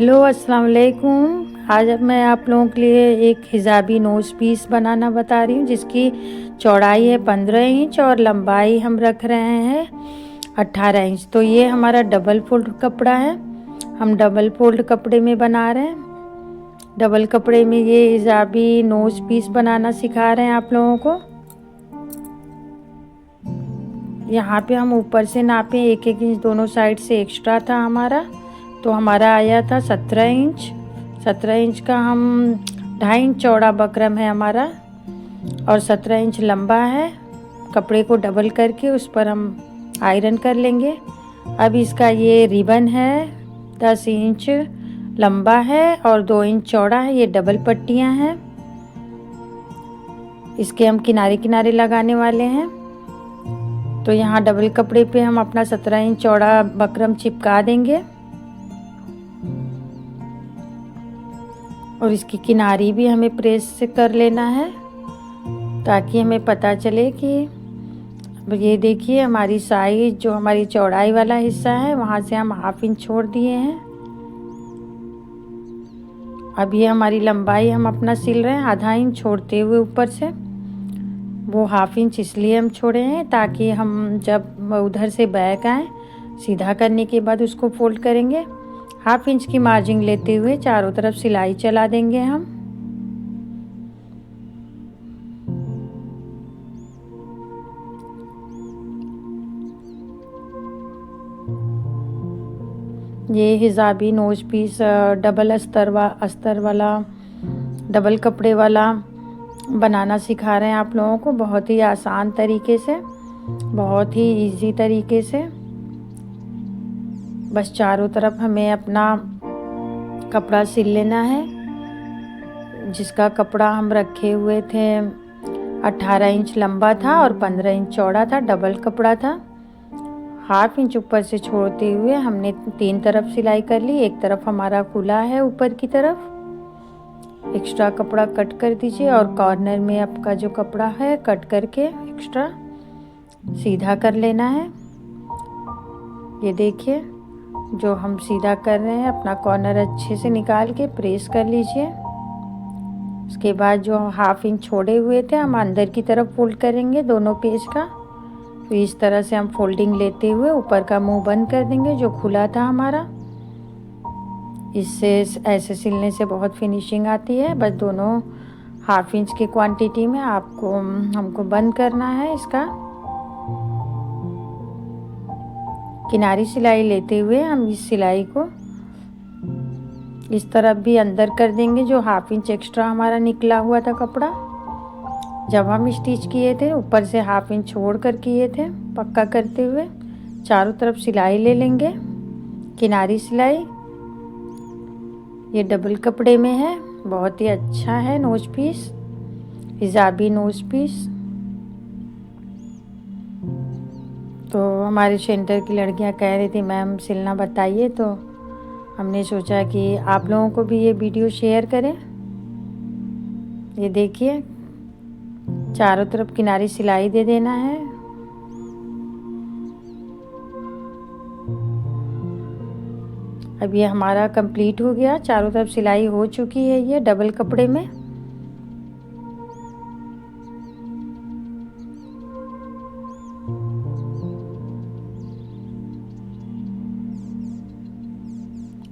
Hello अस्सलाम वालेकुम। आज अब मैं आप लोगों के लिए एक हिजाबी नोज़ पीस बनाना बता रही हूँ, जिसकी चौड़ाई है 15 इंच और लंबाई हम रख रहे हैं 18 इंच। तो ये हमारा डबल फोल्ड कपड़ा है, हम डबल फोल्ड कपड़े में बना रहे हैं। डबल कपड़े में ये हिजाबी नोज़ पीस बनाना सिखा रहे हैं आप लोगों को। यहाँ पे हम ऊपर से नापे 1-1 इंच, दोनों साइड से एक्स्ट्रा था हमारा, तो हमारा आया था 17 इंच। 17 इंच का हम 2.5 इंच चौड़ा बकरम है हमारा और 17 इंच लंबा है। कपड़े को डबल करके उस पर हम आयरन कर लेंगे। अब इसका ये रिबन है 10 इंच लंबा है और 2 इंच चौड़ा है। ये डबल पट्टियाँ हैं, इसके हम किनारे किनारे लगाने वाले हैं। तो यहाँ डबल कपड़े पे हम अपना 17 इंच चौड़ा बकरम चिपका देंगे और इसकी किनारी भी हमें प्रेस से कर लेना है, ताकि हमें पता चले कि ये देखिए हमारी साइज, जो हमारी चौड़ाई वाला हिस्सा है वहाँ से हम 1/2 इंच छोड़ दिए हैं। अब ये हमारी लंबाई हम अपना सिल रहे हैं 1/2 इंच छोड़ते हुए ऊपर से। वो 1/2 इंच इसलिए हम छोड़े हैं ताकि हम जब उधर से बैक आए सीधा करने के बाद उसको फोल्ड करेंगे। 1/2 इंच की मार्जिन लेते हुए चारों तरफ सिलाई चला देंगे हम। ये हिजाबी नोज पीस डबल अस्तर वाला डबल कपड़े वाला बनाना सिखा रहे हैं आप लोगों को, बहुत ही आसान तरीके से, बहुत ही इजी तरीके से। बस चारों तरफ हमें अपना कपड़ा सिल लेना है। जिसका कपड़ा हम रखे हुए थे 18 इंच लंबा था और 15 इंच चौड़ा था, डबल कपड़ा था। 1/2 इंच ऊपर से छोड़ते हुए हमने 3 तरफ सिलाई कर ली। एक तरफ हमारा खुला है ऊपर की तरफ, एक्स्ट्रा कपड़ा कट कर दीजिए और कॉर्नर में आपका जो कपड़ा है कट करके एक्स्ट्रा सीधा कर लेना है। ये देखिए जो हम सीधा कर रहे हैं, अपना कॉर्नर अच्छे से निकाल के प्रेस कर लीजिए। उसके बाद जो 1/2 इंच छोड़े हुए थे हम अंदर की तरफ फोल्ड करेंगे दोनों पेज का। तो इस तरह से हम फोल्डिंग लेते हुए ऊपर का मुंह बंद कर देंगे जो खुला था हमारा। इससे ऐसे सिलने से बहुत फिनिशिंग आती है। बस दोनों 1/2 इंच की क्वांटिटी में हमको बंद करना है इसका। किनारी सिलाई लेते हुए हम इस सिलाई को इस तरफ भी अंदर कर देंगे, जो 1/2 इंच एक्स्ट्रा हमारा निकला हुआ था कपड़ा। जब हम स्टिच किए थे ऊपर से 1/2 इंच छोड़ कर किए थे, पक्का करते हुए चारों तरफ सिलाई ले लेंगे, किनारी सिलाई। ये डबल कपड़े में है, बहुत ही अच्छा है नोज पीस, हिजाबी नोज पीस। तो हमारे सेंटर की लड़कियां कह रही थी मैम सिलना बताइए, तो हमने सोचा कि आप लोगों को भी ये वीडियो शेयर करें। ये देखिए चारों तरफ किनारी सिलाई दे देना है। अब ये हमारा कंप्लीट हो गया, चारों तरफ सिलाई हो चुकी है ये डबल कपड़े में।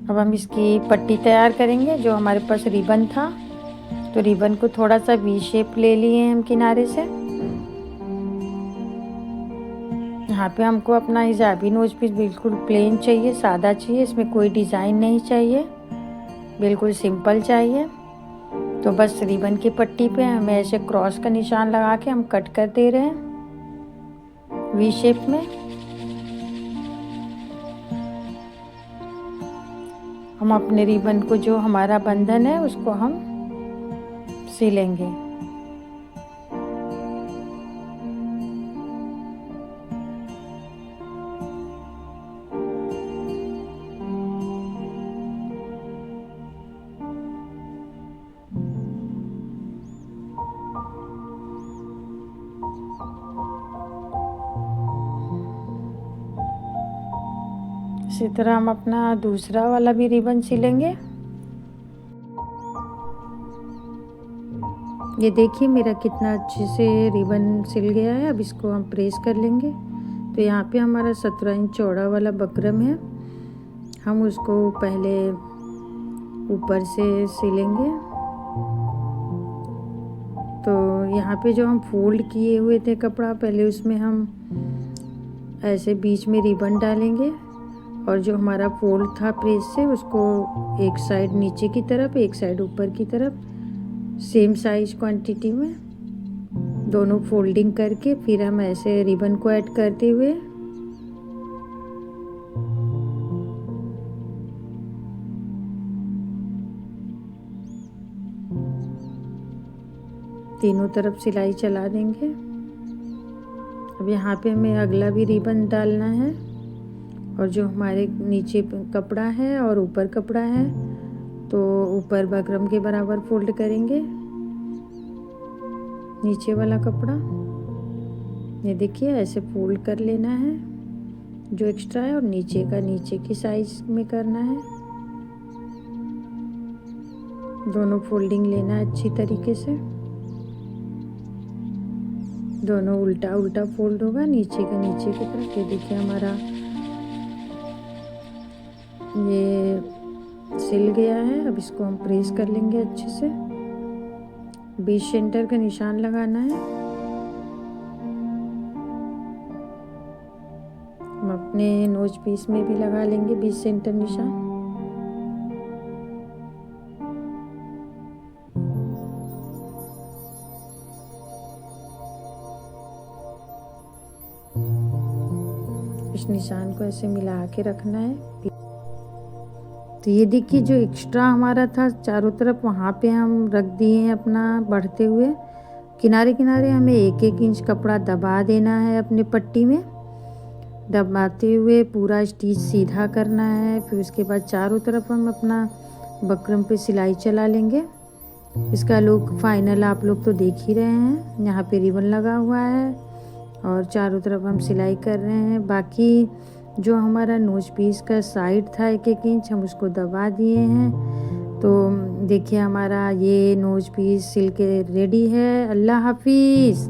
अब हम इसकी पट्टी तैयार करेंगे। जो हमारे पास रिबन था, तो रिबन को थोड़ा सा वी शेप ले लिए हम किनारे से। यहाँ पे हमको अपना हिजाबी नोज पीस बिल्कुल प्लेन चाहिए, सादा चाहिए, इसमें कोई डिज़ाइन नहीं चाहिए, बिल्कुल सिंपल चाहिए। तो बस रिबन की पट्टी पे हमें ऐसे क्रॉस का निशान लगा के हम कट कर दे रहे हैं वी शेप में। हम अपने रिबन को, जो हमारा बंधन है, उसको हम सिलेंगे। इसी तरह हम अपना दूसरा वाला भी रिबन सिलेंगे। ये देखिए मेरा कितना अच्छे से रिबन सिल गया है। अब इसको हम प्रेस कर लेंगे। तो यहाँ पे हमारा 17 इंच चौड़ा वाला बकरम है, हम उसको पहले ऊपर से सिलेंगे। तो यहाँ पे जो हम फोल्ड किए हुए थे कपड़ा, पहले उसमें हम ऐसे बीच में रिबन डालेंगे और जो हमारा फोल्ड था प्रेस से उसको एक साइड नीचे की तरफ, एक साइड ऊपर की तरफ, सेम साइज क्वांटिटी में दोनों फोल्डिंग करके फिर हम ऐसे रिबन को ऐड करते हुए तीनों तरफ सिलाई चला देंगे। अब यहाँ पे हमें अगला भी रिबन डालना है और जो हमारे नीचे कपड़ा है और ऊपर कपड़ा है तो ऊपर बकरम के बराबर फोल्ड करेंगे नीचे वाला कपड़ा। ये देखिए ऐसे फोल्ड कर लेना है जो एक्स्ट्रा है और नीचे का नीचे की साइज में करना है। दोनों फोल्डिंग लेना है अच्छी तरीके से, दोनों उल्टा उल्टा फोल्ड होगा नीचे का नीचे की तरफ। ये देखिए हमारा ये सिल गया है। अब इसको हम प्रेस कर लेंगे अच्छे से। बीच सेंटर का निशान लगाना है। हम अपने नोज पीस में भी लगा लेंगे बीच सेंटर निशान। इस निशान को ऐसे मिला के रखना है। तो ये देखिए जो एक्स्ट्रा हमारा था चारों तरफ वहाँ पे हम रख दिए हैं अपना बढ़ते हुए। किनारे किनारे हमें 1-1 इंच कपड़ा दबा देना है अपने पट्टी में। दबाते हुए पूरा स्टिच सीधा करना है। फिर उसके बाद चारों तरफ हम अपना बकरम पे सिलाई चला लेंगे। इसका लुक फाइनल आप लोग तो देख ही रहे हैं। यहाँ पे रिबन लगा हुआ है और चारों तरफ हम सिलाई कर रहे हैं। बाकी जो हमारा नोज पीस का साइड था 1-1 इंच, हम उसको दबा दिए हैं। तो देखिए हमारा ये नोज पीस सिल के रेडी है। अल्लाह हाफिज़।